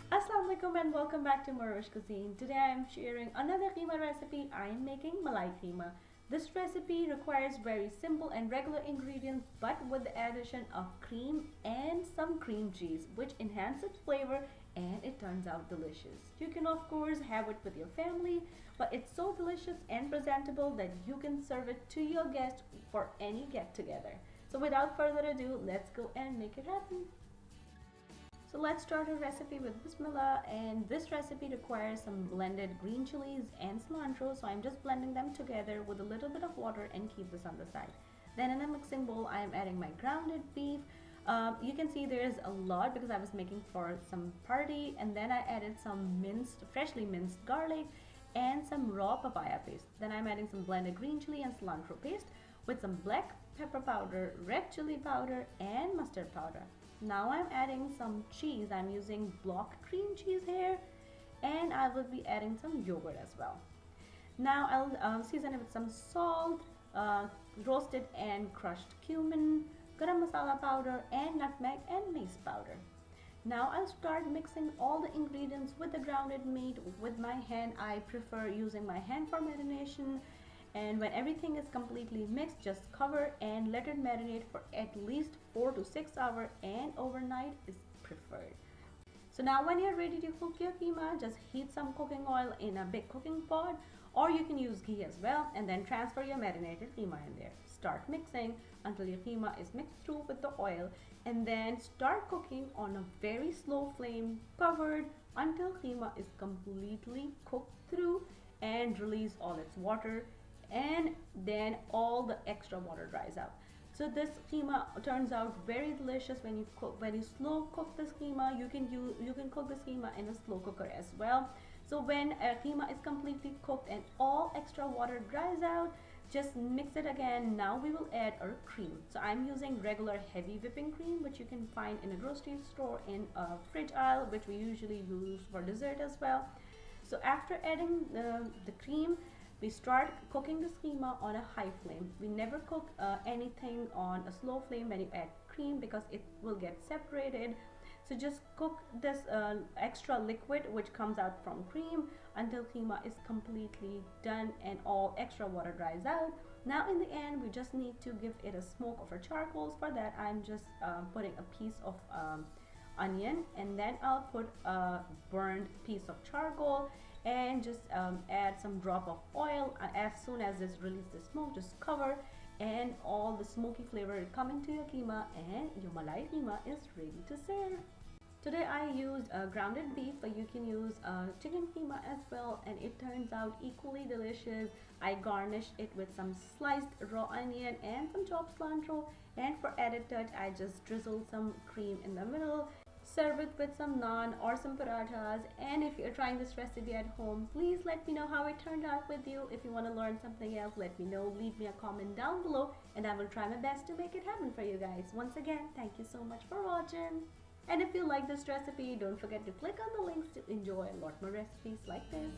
Assalamu alaikum and welcome back to morEwish cuisine. Today I am sharing another keema recipe. I am making Malai Qeema. This recipe requires very simple and regular ingredients but with the addition of cream and some cream cheese which enhances flavor and it turns out delicious. You can of course have it with your family, but it's so delicious and presentable that you can serve it to your guests for any get together. So without further ado, let's go and make it happen. So let's start our recipe with Bismillah, and this recipe requires some blended green chilies and cilantro, so I'm just blending them together with a little bit of water and keep this on the side. Then in a mixing bowl I am adding my grounded beef. You can see there's a lot because I was making for some party, and then I added some freshly minced garlic and some raw papaya paste. Then I'm adding some blended green chili and cilantro paste with some black pepper powder, red chili powder and mustard powder. Now I'm adding some cheese. I'm using block cream cheese here, and I will be adding some yogurt as well. Now I'll season it with some salt, roasted and crushed cumin, garam masala powder and nutmeg and mace powder. Now I'll start mixing all the ingredients with the grounded meat with my hand. I prefer using my hand for marination, and when everything is completely mixed, just cover and let it marinate for at least 4 to 6 hours, and overnight is preferred. So now when you're ready to cook your keema, just heat some cooking oil in a big cooking pot, or you can use ghee as well, and then transfer your marinated keema in there. Start mixing until your keema is mixed through with the oil, and then start cooking on a very slow flame, covered until keema is completely cooked through and release all its water, and then all the extra water dries out. So this keema turns out very delicious when you slow cook this keema. You can cook this keema in a slow cooker as well. So when a keema is completely cooked and all extra water dries out, just mix it again. Now we will add our cream. So I'm using regular heavy whipping cream, which you can find in a grocery store in a fridge aisle, which we usually use for dessert as well. So after adding the cream, we start cooking the keema on a high flame. We never cook anything on a slow flame when you add cream because it will get separated. So just cook this extra liquid which comes out from cream until keema is completely done and all extra water dries out. Now in the end, we just need to give it a smoke of our charcoals. For that I'm just putting a piece of onion, and then I'll put a burned piece of charcoal and just add some drop of oil. As soon as this releases the smoke, just cover, and all the smoky flavor will come into your keema, and your Malai Qeema is ready to serve. Today I used grounded beef, but you can use chicken keema as well, and it turns out equally delicious. I garnished it with some sliced raw onion and some chopped cilantro, and for added touch I just drizzled some cream in the middle. Serve it with some naan or some parathas. And if you're trying this recipe at home, please let me know how it turned out with you. If you want to learn something else, let me know. Leave me a comment down below and I will try my best to make it happen for you guys. Once again, thank you so much for watching. And if you like this recipe, don't forget to click on the links to enjoy a lot more recipes like this.